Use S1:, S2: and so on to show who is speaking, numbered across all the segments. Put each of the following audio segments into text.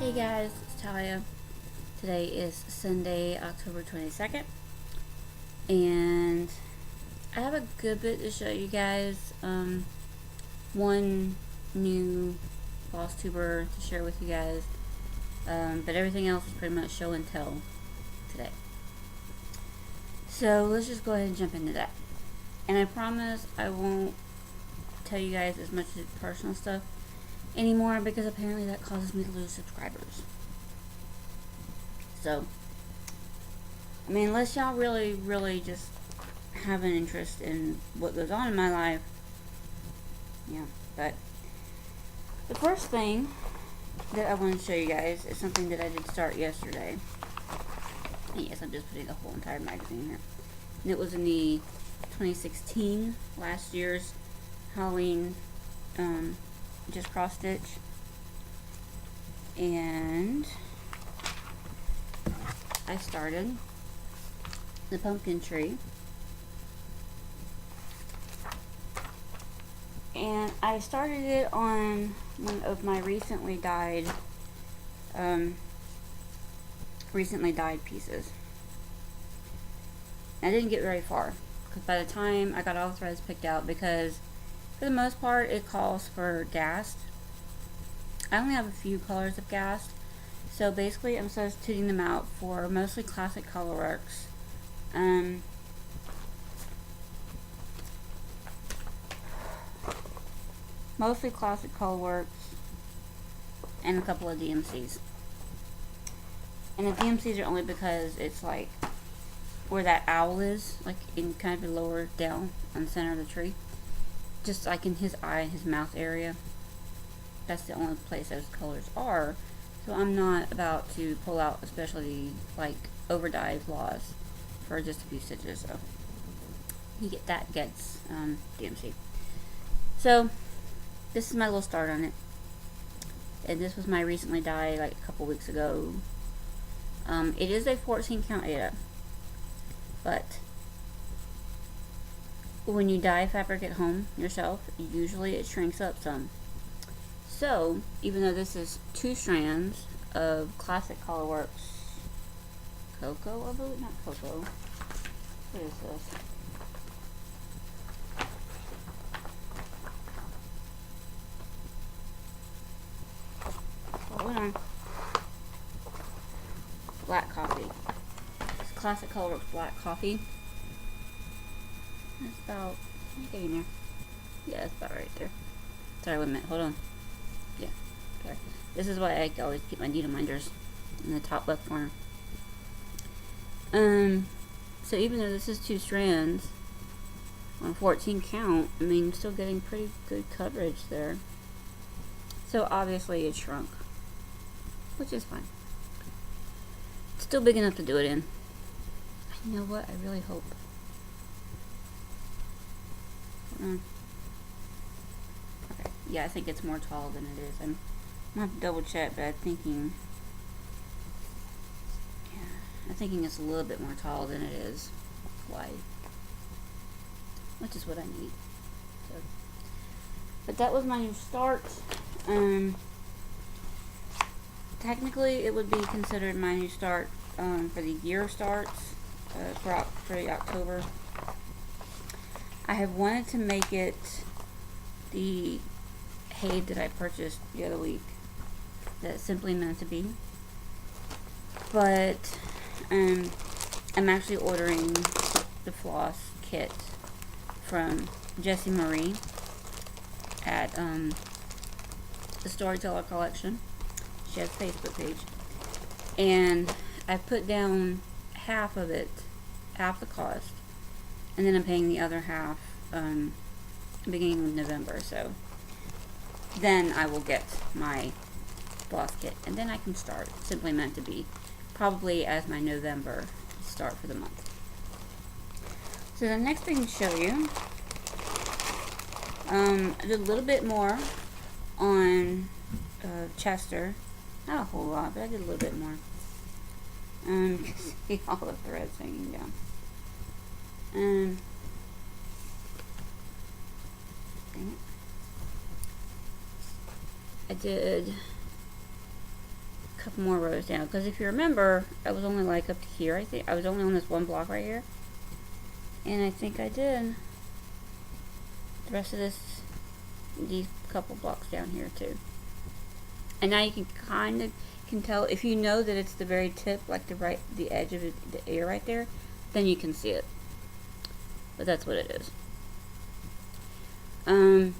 S1: Hey guys, it's Talia. Today is Sunday, October 22nd, and I have a good bit to show you guys. One new Flosstuber to share with you guys, but everything else is pretty much show and tell today. So let's just go ahead and jump into that. And I promise I won't tell you guys as much personal stuff anymore, because apparently that causes me to lose subscribers. So, I mean, unless y'all really just have an interest in what goes on in my life, yeah. But the first thing that I want to show you guys is something that I did start yesterday. And yes, I'm just putting the whole entire magazine here. And it was in the 2016, last year's Halloween, just cross stitch. And I started the pumpkin tree, and I started it on one of my recently dyed pieces. I didn't get very far, because by the time I got all the threads picked out, because for the most part it calls for gast. I only have a few colors of gast, so basically I'm substituting them out for mostly classic colorworks. Mostly classic colorworks and a couple of DMCs. And the DMCs are only because it's like where that owl is, like in kind of the lower down on the center of the tree, just like in his eye, his mouth area. That's the only place those colors are. So I'm not about to pull out especially like over dye flaws for just a few stitches. So you get that gets DMC. So this is my little start on it, and this was my recently dyed like a couple weeks ago. It is a 14 count Ada, but when you dye fabric at home yourself, usually it shrinks up some. So even though this is 2 strands of classic colorworks cocoa, I believe, not cocoa. What is this? Hold on. Black coffee. It's classic colorworks black coffee. That's about, let me get in there. Yeah, that's about right there. Sorry, wait a minute, hold on. Yeah, okay. This is why I always keep my needle minders in the top left corner. So even though this is 2 strands on 14 count, I mean, still getting pretty good coverage there. So obviously it shrunk, which is fine. It's still big enough to do it in. You know what? I really hope. Okay. Yeah, I think it's more tall than it is. I'm gonna have to double check, but I'm thinking it's a little bit more tall than it is wide, which is what I need. So, but that was my new start. Technically, it would be considered my new start for the year starts for the October. I have wanted to make it the hay that I purchased the other week, that's simply meant to be, but I'm actually ordering the floss kit from Jessie Marie at the Storyteller Collection. She has a Facebook page, and I put down half of it, half the cost, and then I'm paying the other half beginning of November. So then I will get my floss kit, and then I can start. Simply meant to be, probably as my November start for the month. So the next thing to show you, I did a little bit more on Chester. Not a whole lot, but I did a little bit more. You can see all the threads hanging down. Dang it. I did a couple more rows down, because if you remember, I was only like up to here. I think I was only on this one block right here, and I think I did the rest of these couple blocks down here too. And now you can kind of tell, if you know that it's the very tip, like the edge of the ear right there, then you can see it. But that's what it is. And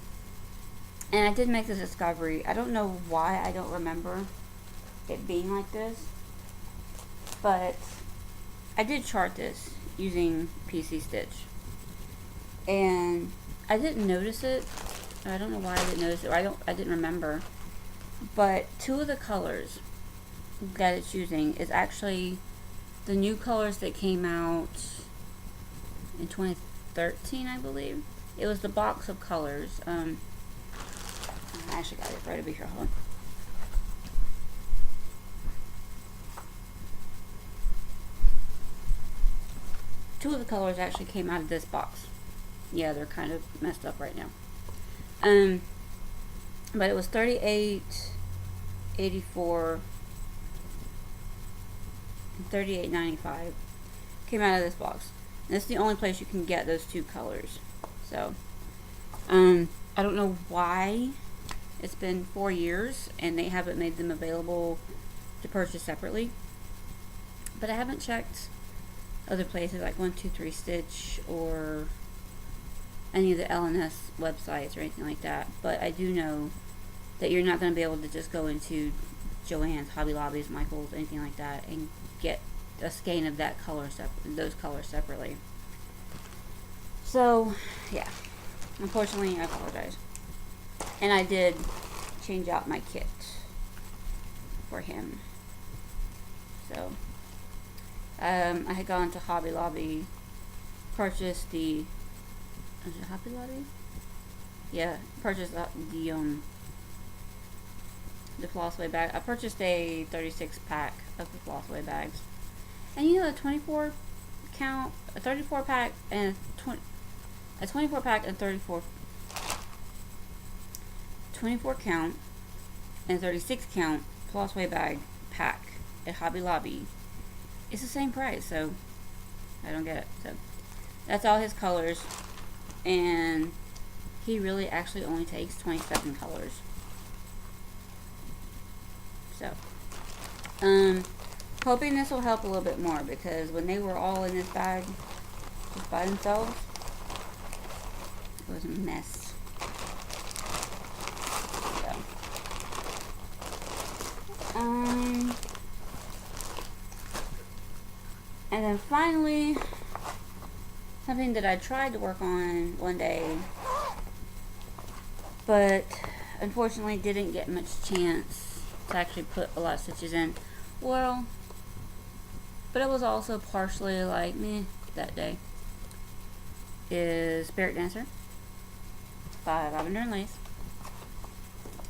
S1: I did make this discovery. I don't know why I don't remember it being like this, but I did chart this using PC Stitch, and I didn't notice it. I don't know why I didn't notice it. I didn't remember. But two of the colors that it's using is actually the new colors that came out in 2013, I believe. It was the box of colors. I actually got it right over here. Hold on. Two of the colors actually came out of this box. Yeah, they're kind of messed up right now. But it was $38.84 and $38.95 came out of this box. And it's the only place you can get those two colors. So, I don't know why it's been 4 years and they haven't made them available to purchase separately. But I haven't checked other places like 123 Stitch or any of the LNS websites or anything like that. But I do know that you're not going to be able to just go into Joann's, Hobby Lobby's, Michael's, anything like that, and get a skein of that color those colors separately. So, yeah. Unfortunately, I apologize. And I did change out my kit for him. So, I had gone to Hobby Lobby, purchased the, is it Hobby Lobby? Yeah, purchased the Flossway bag. I purchased a 36 pack of the Flossway bags. And you know, a 24 count, a 34 pack, and a 24 pack and 24 count and 36 count Flossway bag pack at Hobby Lobby. It's the same price, so I don't get it. So that's all his colors, and he really actually only takes 27 colors. So, hoping this will help a little bit more, because when they were all in this bag just by themselves, it was a mess. So, and then finally, something that I tried to work on one day, but unfortunately didn't get much chance to actually put a lot of stitches in. Well, but it was also partially like meh that day. Is Spiritdancer by Lavender and Lace.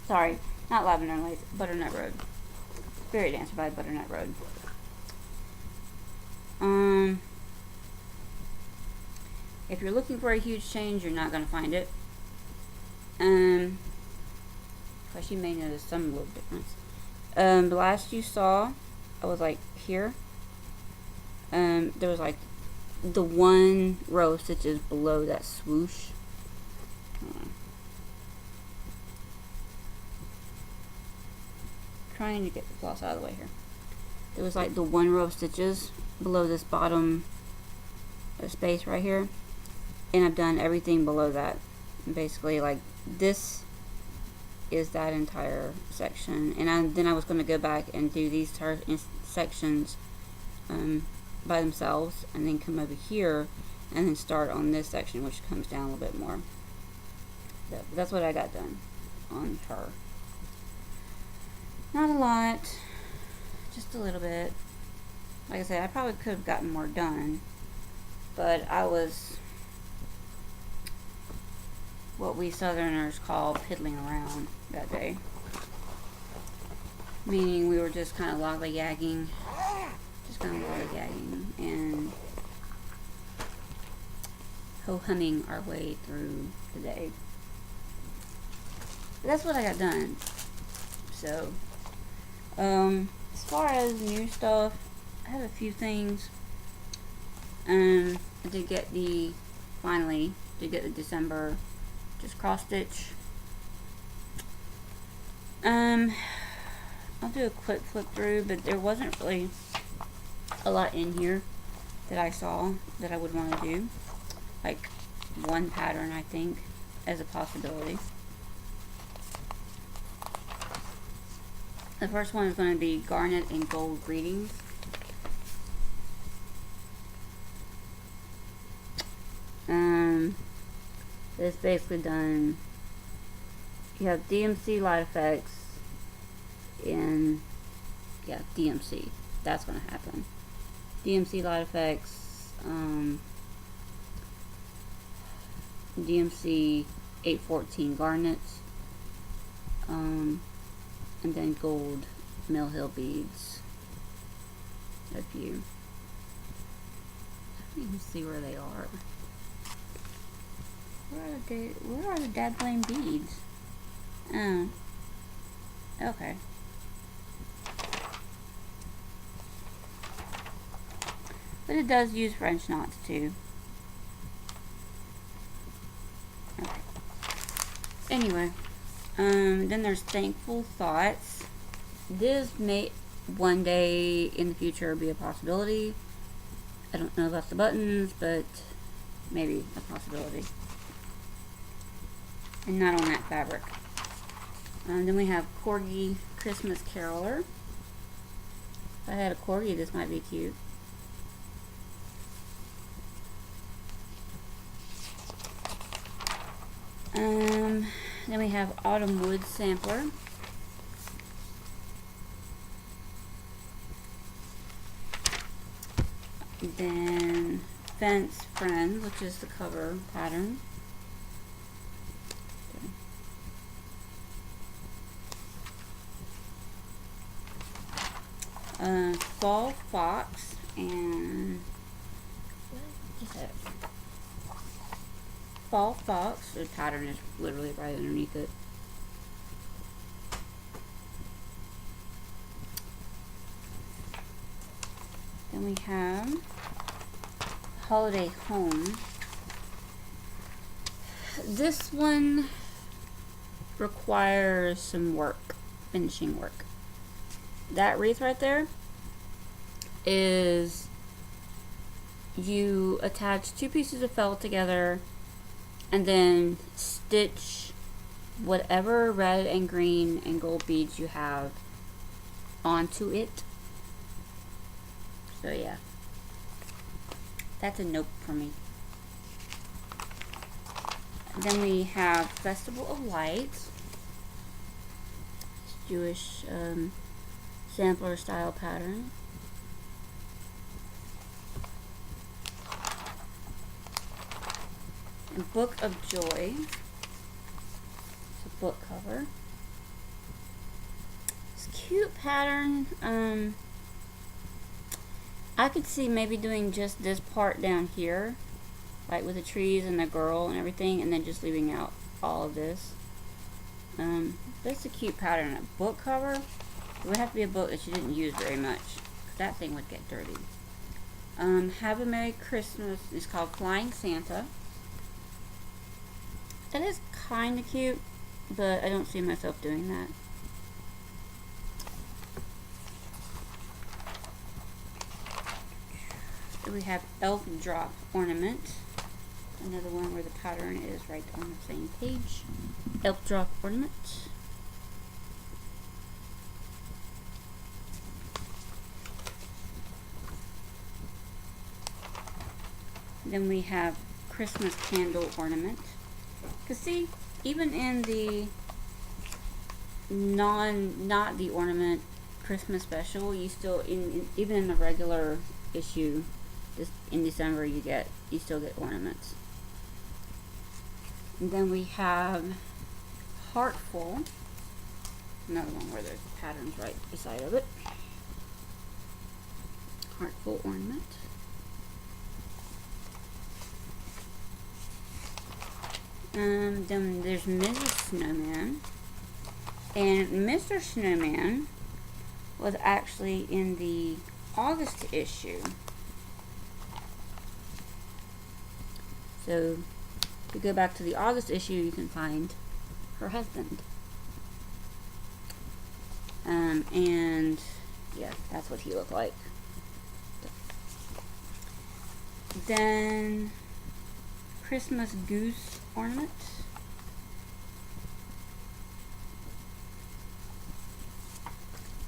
S1: Sorry, not Lavender and Lace, Butternut Road. Spiritdancer by Butternut Road. If you're looking for a huge change, you're not gonna find it. Of course, you may notice some little difference. The last you saw, I was like here. There was like the one row of stitches below that swoosh. Trying to get the floss out of the way here. There was like the one row of stitches below this bottom space right here, and I've done everything below that. Basically, like this is that entire section, and then I was going to go back and do these sections by themselves, and then come over here and then start on this section, which comes down a little bit more. So that's what I got done on her. Not a lot, just a little bit. Like I said, I probably could have gotten more done, but I was what we Southerners call piddling around that day. Meaning we were just kind of lollygagging, and ho-humming our way through the day. But that's what I got done. So, As far as new stuff, I have a few things. I did get the, finally, did get the December just cross stitch. I'll do a quick flip through, but there wasn't really a lot in here that I saw that I would want to do. Like one pattern, I think, as a possibility. The first one is going to be garnet and gold greetings. It's basically done. You have DMC light effects in, yeah, DMC. That's going to happen. DMC light effects, DMC 814 garnets, and then gold Mill Hill beads. A few. I don't even see where they are. Where are the dad blame beads? Oh. Okay. But it does use French knots too. Okay. Anyway. Then there's Thankful Thoughts. This may one day in the future be a possibility. I don't know about the buttons, but maybe a possibility. And not on that fabric. Then we have Corgi Christmas Caroler. If I had a Corgi, this might be cute. Then we have Autumn Wood Sampler. Then Fence Friend, which is the cover pattern. Fall Fox and what is that? Fall Fox. The pattern is literally right underneath it. Then we have Holiday Home. This one requires some work, finishing work. That wreath right there is, you attach two pieces of felt together and then stitch whatever red and green and gold beads you have onto it. So yeah, that's a nope for me. Then we have Festival of Lights, Jewish sampler style pattern. And Book of Joy. It's a book cover. It's a cute pattern. I could see maybe doing just this part down here, like with the trees and the girl and everything, and then just leaving out all of this. That's a cute pattern. A book cover, it would have to be a book that you didn't use very much, because that thing would get dirty. Have a Merry Christmas is called Flying Santa. That is kind of cute, but I don't see myself doing that. So we have Elf Drop Ornament. Another one where the pattern is right on the same page. Elf Drop Ornament. Then we have Christmas Candle Ornament. Because see, even in the not the ornament Christmas special, you still, even in the regular issue, in December you still get ornaments. And then we have Heartful, another one where there's patterns right beside of it. Heartful Ornament. Then there's Mrs. Snowman. And Mr. Snowman was actually in the August issue. So if you go back to the August issue, you can find her husband. And yeah, that's what he looked like. Then Christmas goose ornament.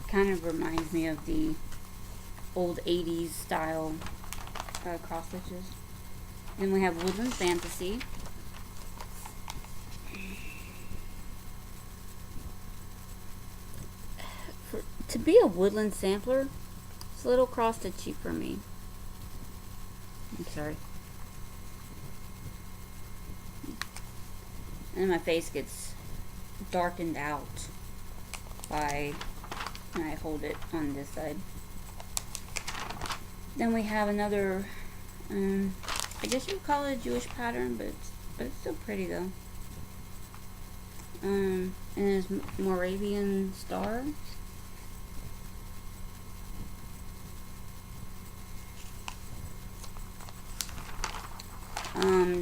S1: Kind of reminds me of the old 80s style cross stitches. Then we have Woodland Fantasy. To be a woodland sampler, it's a little cross stitchy for me. I'm sorry. And my face gets darkened out by when I hold it on this side. Then we have another, I guess you would call it a Jewish pattern, but it's still pretty though. And it's Moravian Star.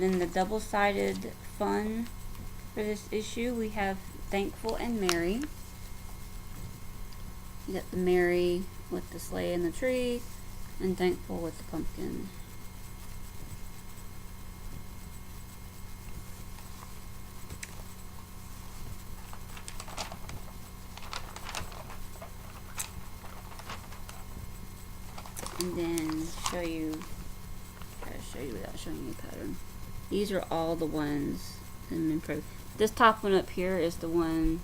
S1: Then the double-sided fun for this issue, we have Thankful and Merry. You got the Merry with the sleigh and the tree, and Thankful with the pumpkin. And then try to show you without showing you a pattern. These are all the ones in improved. This top one up here is the one.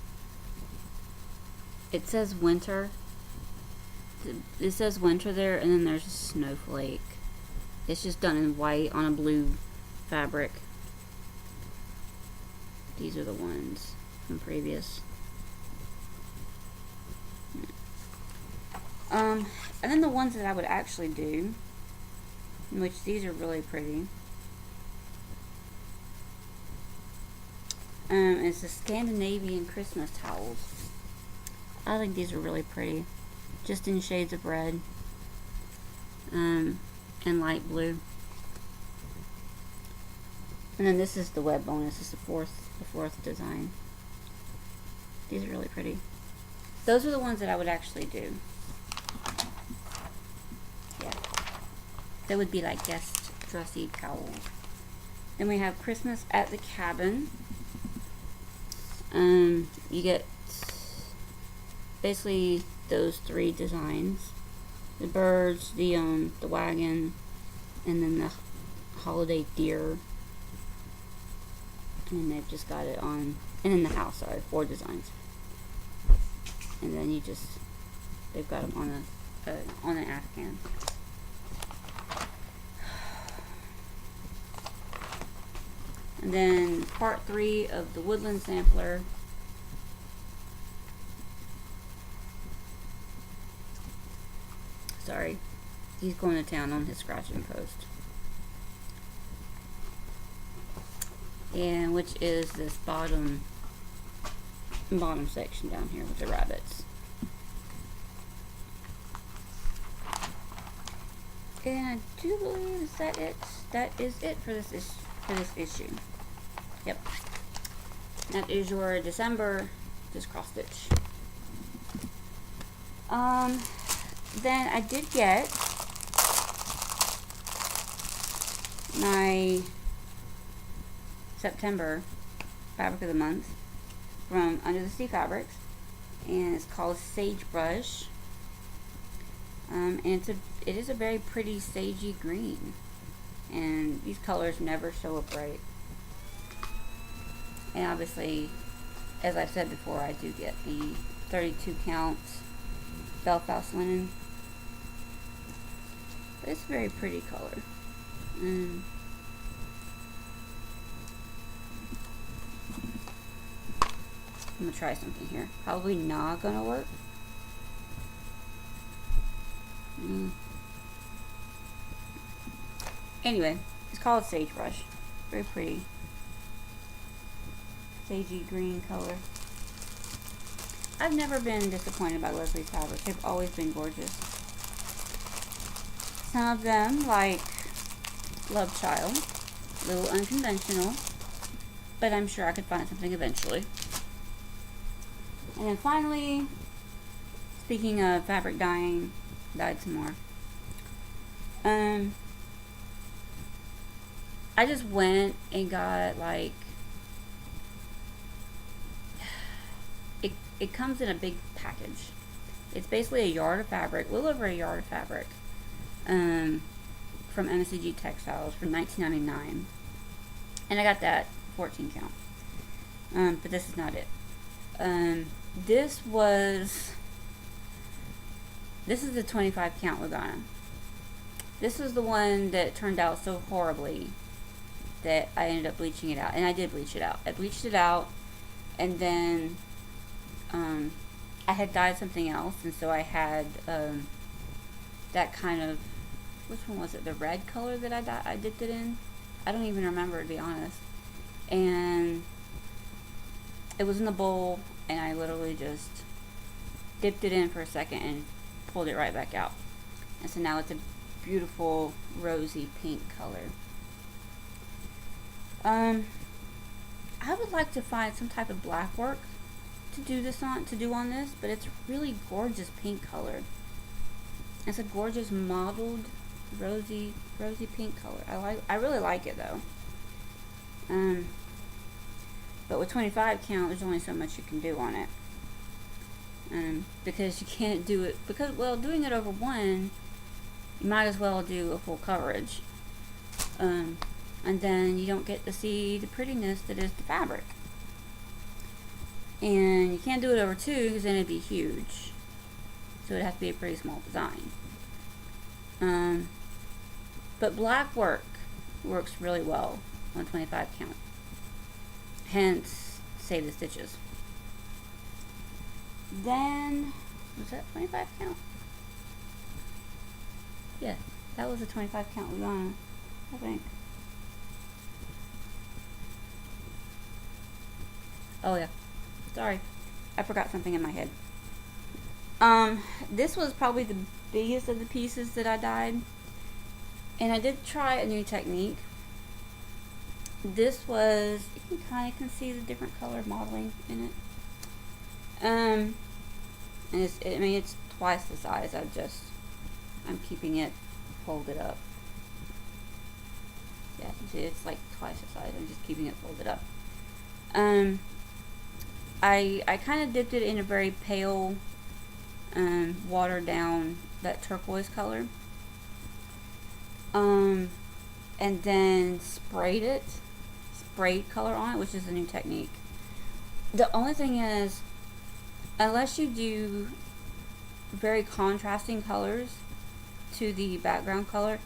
S1: It says winter. It says winter there, and then there's a snowflake. It's just done in white on a blue fabric. These are the ones from previous. And then the ones that I would actually do, which these are really pretty. It's the Scandinavian Christmas towels. I think these are really pretty, just in shades of red, and light blue. And then this is the web bonus. This is the fourth design. These are really pretty. Those are the ones that I would actually do. Yeah, that would be like guest dressy towels. Then we have Christmas at the Cabin. You get basically those three designs: the birds, the wagon, and then the holiday deer. And they've just got it on, and in the house, sorry, 4 designs. And then they've got them on an afghan. And then part 3 of the woodland sampler. Sorry, he's going to town on his scratching post. And which is this bottom section down here with the rabbits. And I do believe that is it for this issue. Yep. That is your December just cross stitch. Then I did get my September fabric of the month from Under the Sea Fabrics, and it's called Sagebrush. And it is a very pretty sagey green, and these colors never show up right. And obviously, as I've said before, I do get the 32 count Belfast linen, but it's a very pretty color. I'm gonna try something here. Probably not gonna work. Anyway, it's called Sagebrush. Very pretty. Sagey green color. I've never been disappointed by Leslie's fabrics. They've always been gorgeous. Some of them, like Love Child, a little unconventional, but I'm sure I could find something eventually. And then finally, speaking of fabric dyeing, dyed some more. I just went and got like, it comes in a big package. It's basically a yard of fabric, a little over a yard of fabric, from MSCG Textiles for $19.99, and I got that 14 count. But this is not it. This is the 25 count Lugana. This is the one that turned out so horribly that I ended up bleaching it out, and I did bleach it out. I bleached it out, and then I had dyed something else, and so I had that kind of, which one was it? The red color that I dipped it in. I don't even remember, to be honest. And it was in the bowl, and I literally just dipped it in for a second and pulled it right back out. And so now it's a beautiful rosy pink color. I would like to find some type of black work to do on this, but it's really gorgeous pink color. It's a gorgeous mottled rosy pink color. I really like it though. But with 25 count, there's only so much you can do on it. Because you can't do it, because, well, doing it over one, you might as well do a full coverage. And then you don't get to see the prettiness that is the fabric. And you can't do it over two, because then it'd be huge. So it'd have to be a pretty small design. But black work works really well on 25 count. Hence, save the stitches. Then, was that 25 count? Yeah, that was a 25 count Lugana, I think. Oh yeah, sorry, I forgot something in my head. This was probably the biggest of the pieces that I dyed, and I did try a new technique. This was, you can see the different color modeling in it. And it's twice the size. I'm keeping it folded up. Yeah, you see it's like twice the size. I'm just keeping it folded up. I kind of dipped it in a very pale, watered down, that turquoise color. And then sprayed color on it, which is a new technique. The only thing is, unless you do very contrasting colors to the background color,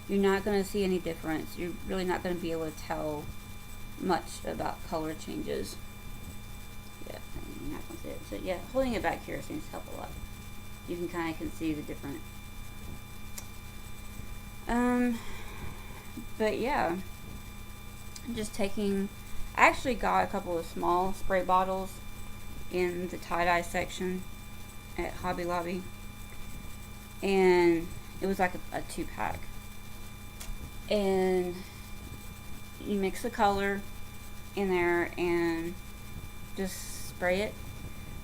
S1: you're not going to see any difference. You're really not going to be able to tell much about color changes. Yeah, you're not going to see it. So yeah, holding it back here seems to help a lot. You can kind of see the different. But yeah, just taking, I actually got a couple of small spray bottles in the tie-dye section at Hobby Lobby, and it was like a 2-pack, and you mix the color in there and just spray it.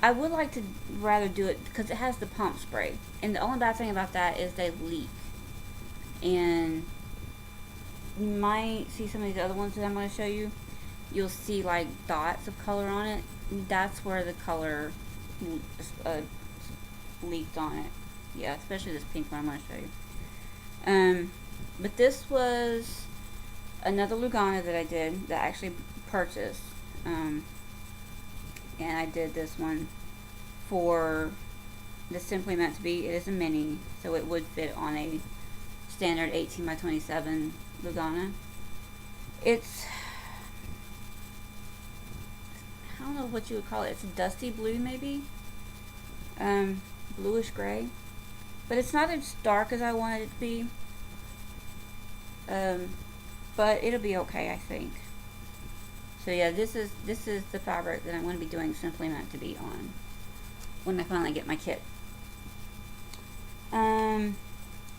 S1: I would like to rather do it because it has the pump spray, and the only bad thing about that is they leak, and you might see some of these other ones that I'm going to show you. You'll see like dots of color on it. That's where the color leaked on it. Yeah, especially this pink one I'm going to show you. But this was another Lugana that I did, that I actually purchased. And I did this one for the Simply Meant to Be. It is a mini, so it would fit on a standard 18 by 27 Lugana. It's, I don't know what you would call it. It's a dusty blue, maybe, bluish gray, but it's not as dark as I wanted it to be. But it'll be okay, I think. So yeah, this is the fabric that I'm going to be doing Simply Meant to Be on. when I finally get my kit. Then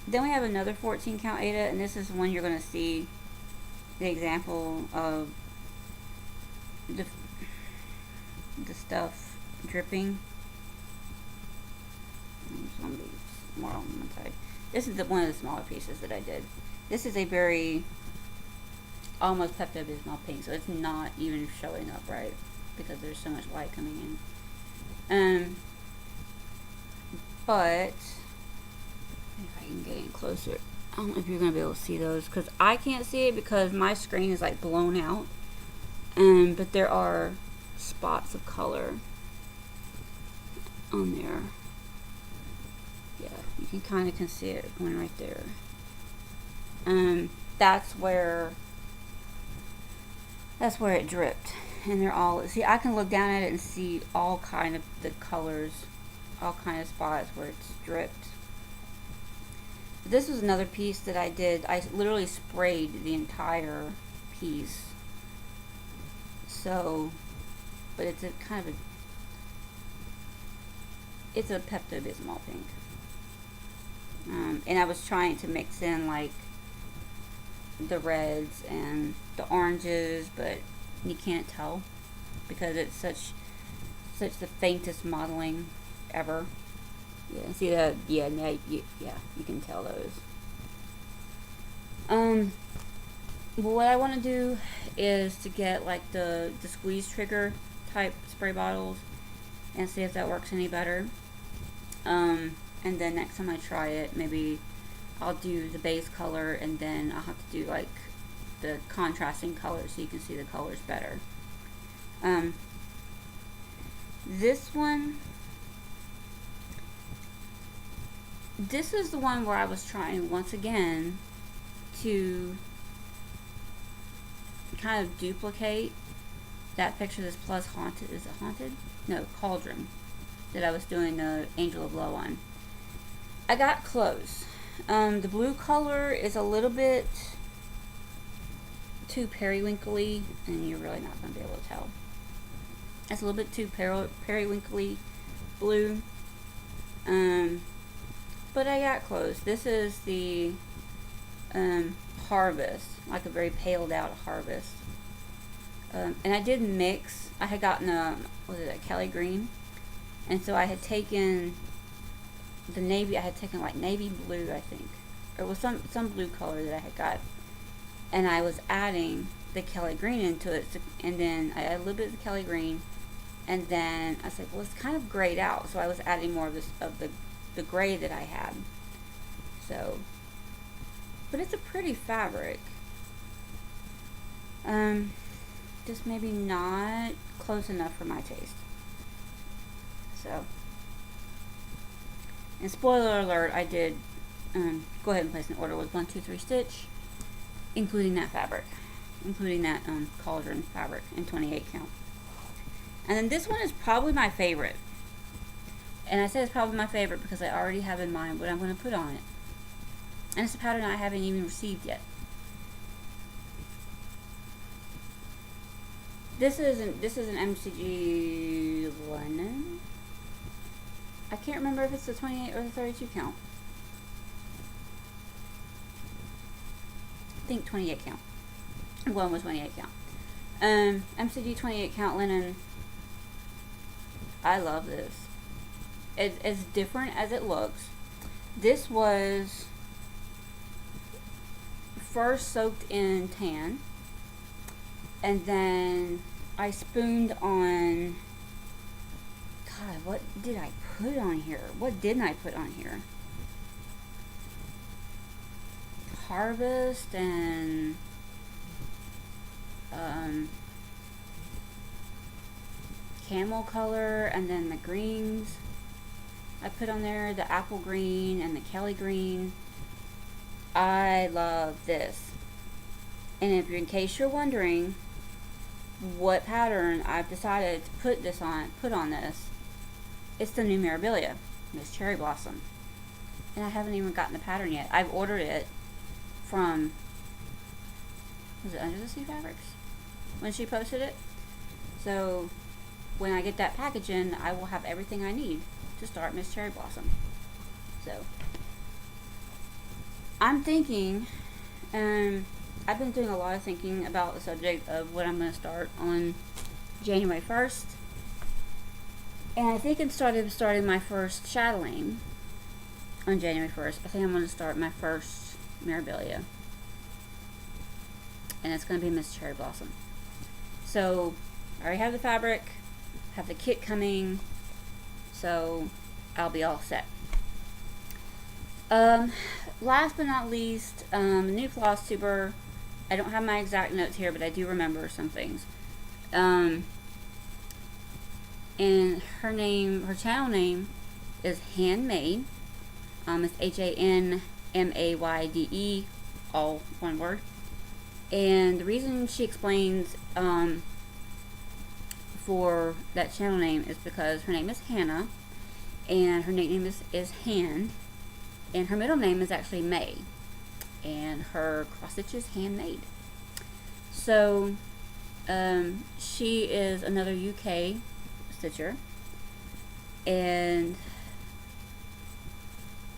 S1: we have another 14 count Aida, and this is the one you're going to see the example of the stuff dripping. Some of these more on one side. This is one of the smaller pieces that I did. This is a very almost Pepto-Bismol pink, so it's not even showing up right because there's so much light coming in. But if I can get in closer, I don't know if you're gonna be able to see those because I can't see it because my screen is like blown out. But there are spots of color on there. Yeah, you can kind of see it going right there. That's where it dripped, and they're all, see, I can look down at it and see all kind of the colors, all kind of spots where it's dripped. This was another piece that I did. I literally sprayed the entire piece. So, but it's a kind of it's a Pepto-Bismol pink. And I was trying to mix in like the reds and the oranges, but you can't tell because it's such the faintest modeling ever. Yeah, see that? Yeah, now you can tell those. Well, what I want to do is to get like the squeeze trigger type spray bottles and see if that works any better. And then next time I try it, maybe I'll do the base color and then I'll have to do like the contrasting color so you can see the colors better. This one, this is the one where I was trying once again to kind of duplicate that picture. This plus haunted, is it haunted? No, cauldron that I was doing the Angel of Low on. I got close. The blue color is a little bit too periwinkly, and you're really not going to be able to tell. It's a little bit too periwinkly blue. But I got close. This is the harvest, like a very paled out harvest. And I did mix. I had gotten a Kelly green, and so I had taken the navy. I had taken like navy blue, I think, or it was some blue color that I had got, and I was adding the Kelly green into it. And then I added a little bit of the Kelly green, and then I said, well, it's kind of grayed out, so I was adding more of this the gray that I had. So, but it's a pretty fabric. Just maybe not close enough for my taste. So, and spoiler alert, I did go ahead and place an order with 1, 2, 3 stitch, including that fabric, including that cauldron fabric in 28 count. And then this one is probably my favorite. And I say it's probably my favorite because I already have in mind what I'm going to put on it. And it's a pattern I haven't even received yet. This is an MCG linen. I can't remember if it's the 28 or the 32 count. I think 28 count. One was 28 count. MCG 28 count linen. I love this. It's as different as it looks. This was first soaked in tan, and then I spooned on, God, what did I put on here? What didn't I put on here? Harvest and camel color, and then the greens I put on there, the apple green and the Kelly green. I love this. And if in case you're wondering what pattern I've decided to put on this, it's the new Mirabilia, Miss Cherry Blossom. And I haven't even gotten the pattern yet. I've ordered it from, was it Under the Sea Fabrics when she posted it? So when I get that package in, I will have everything I need to start Miss Cherry Blossom. So I'm thinking, I've been doing a lot of thinking about the subject of what I'm going to start on January 1st. And I think instead of starting my first chatteling on January 1st, I think I'm going to start my first Mirabilia. And it's going to be Miss Cherry Blossom. So I already have the fabric, have the kit coming, so I'll be all set. Last but not least, new Flosstuber. I don't have my exact notes here, but I do remember some things. And her channel name is hanmayde. It's HANMAYDE, all one word. And the reason she explains for that channel name is because her name is Hannah, and her nickname is Han, and her middle name is actually May, and her cross stitch is handmade. So she is another UK stitcher, and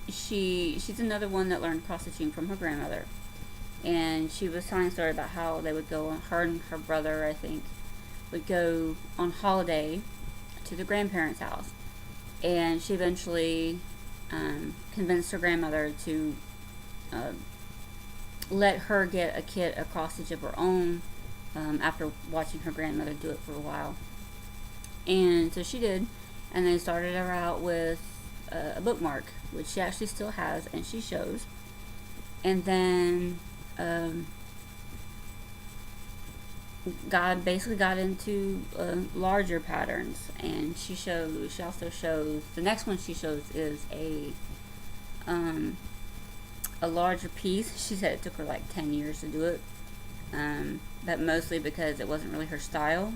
S1: she's another one that learned cross stitching from her grandmother. And she was telling a story about how they would go, her and her brother, I think, would go on holiday to the grandparents' house. And she eventually convinced her grandmother to let her get a kit, a cross stitch of her own, after watching her grandmother do it for a while. And so she did, and they started her out with a bookmark, which she actually still has, and she shows. And then basically got into larger patterns, and she also shows, the next one she shows is a larger piece. She said it took her like 10 years to do it, but mostly because it wasn't really her style.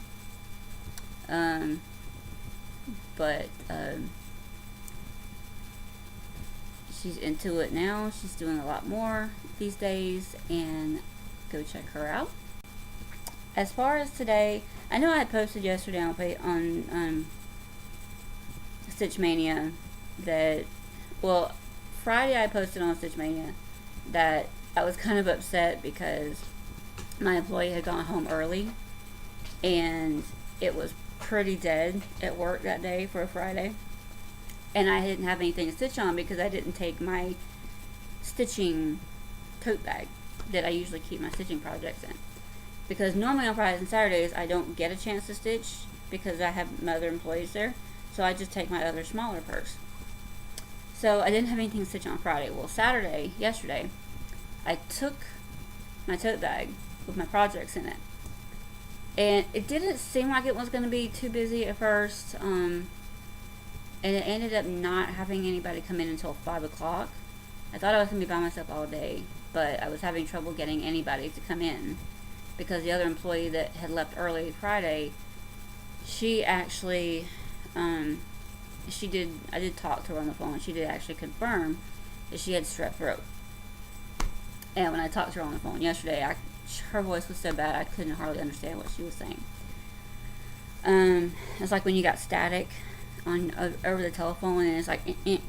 S1: But she's into it now. She's doing a lot more these days, and go check her out. As far as today, I know I had posted yesterday on Stitch Mania that, well, Friday I posted on Stitch Mania that I was kind of upset because my employee had gone home early, and it was pretty dead at work that day for a Friday. And I didn't have anything to stitch on because I didn't take my stitching tote bag that I usually keep my stitching projects in. Because normally on Fridays and Saturdays I don't get a chance to stitch because I have my other employees there. So I just take my other smaller purse. So I didn't have anything to stitch on Friday. Well, yesterday, I took my tote bag with my projects in it. And it didn't seem like it was going to be too busy at first. And it ended up not having anybody come in until 5 o'clock. I thought I was going to be by myself all day, but I was having trouble getting anybody to come in because the other employee that had left early Friday, she actually, I did talk to her on the phone, and she did actually confirm that she had strep throat. And when I talked to her on the phone yesterday, her voice was so bad I couldn't hardly understand what she was saying. It's like when you got static over the telephone, and it's like it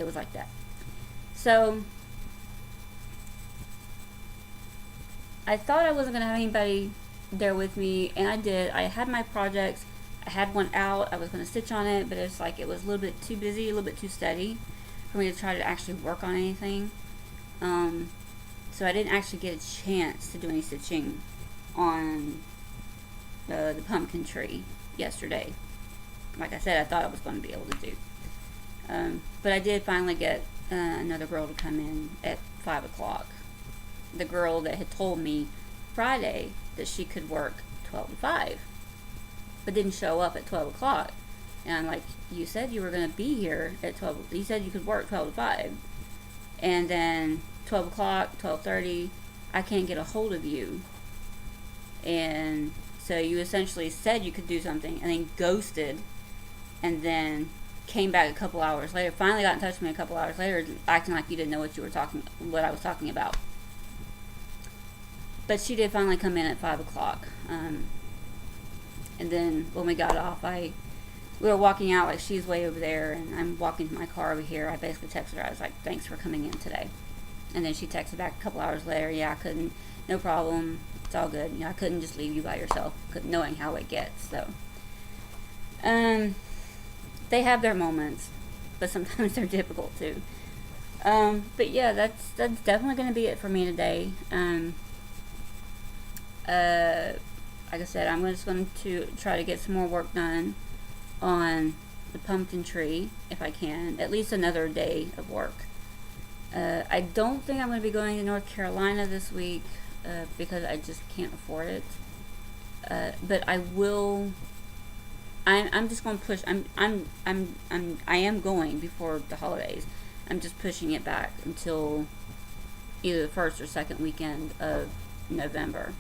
S1: was like that. So I thought I wasn't gonna have anybody there with me, and I did. I had my projects. I had one out. I was gonna stitch on it, but it's like it was a little bit too busy, a little bit too steady for me to try to actually work on anything. So I didn't actually get a chance to do any stitching on the pumpkin tree yesterday. Like I said, I thought I was going to be able to do. But I did finally get another girl to come in at 5 o'clock. The girl that had told me Friday that she could work 12 to 5, but didn't show up at 12 o'clock. And I'm like, you said you were going to be here at 12. You said you could work 12 to 5. And then 12 o'clock, 12:30, I can't get a hold of you. And so you essentially said you could do something and then ghosted, and then came back a couple hours later, finally got in touch with me a couple hours later, acting like you didn't know what I was talking about. But she did finally come in at 5 o'clock. And then when we got off, we were walking out, like she's way over there, and I'm walking to my car over here. I basically texted her. I was like, "Thanks for coming in today." And then she texted back a couple hours later. Yeah, I couldn't. No problem. It's all good. I couldn't just leave you by yourself, knowing how it gets. So, they have their moments, but sometimes they're difficult too. But yeah, that's definitely going to be it for me today. Like I said, I'm just going to try to get some more work done on the pumpkin tree if I can. At least another day of work. I don't think I'm going to be going to North Carolina this week because I just can't afford it. But I will. I'm just going to push. I am going before the holidays. I'm just pushing it back until either the first or second weekend of November.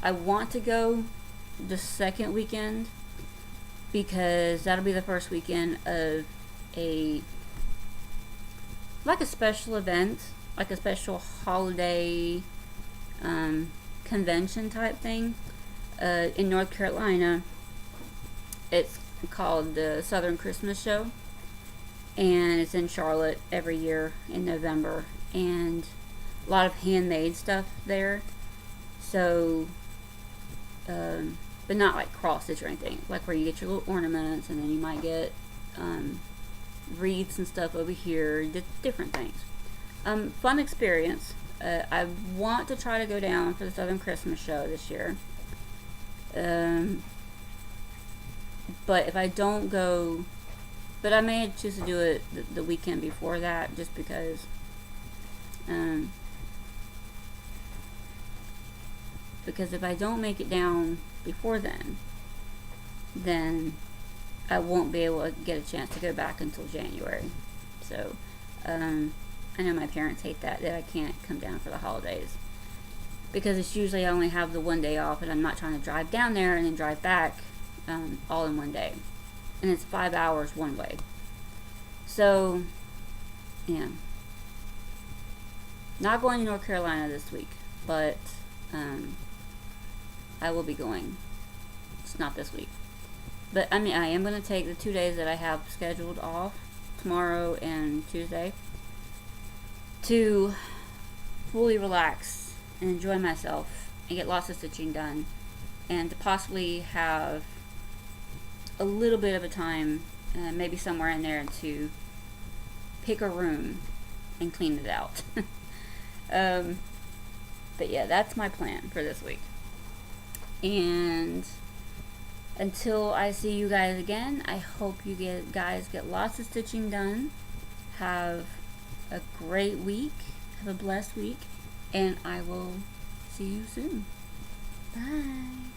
S1: I want to go the second weekend because that'll be the first weekend of a special event, like a special holiday convention type thing in North Carolina. It's called the Southern Christmas Show, and it's in Charlotte every year in November, and a lot of handmade stuff there. So, but not like cross stitch or anything, like where you get your little ornaments, and then you might get wreaths and stuff over here, different things. Fun experience. I want to try to go down for the Southern Christmas Show this year. But if I don't go, but I may choose to do it the weekend before that, just because if I don't make it down before then I won't be able to get a chance to go back until January. So I know my parents hate that I can't come down for the holidays, because it's usually I only have the one day off, and I'm not trying to drive down there and then drive back all in one day, and it's 5 hours one way. So yeah, not going to North Carolina this week, but I will be going. It's not this week, but I am going to take the 2 days that I have scheduled off, tomorrow and Tuesday, to fully relax and enjoy myself and get lots of stitching done, and to possibly have a little bit of a time, maybe somewhere in there, to pick a room and clean it out. But yeah, that's my plan for this week. And until I see you guys again, I hope you guys get lots of stitching done. Have a great week. Have a blessed week. And I will see you soon. Bye.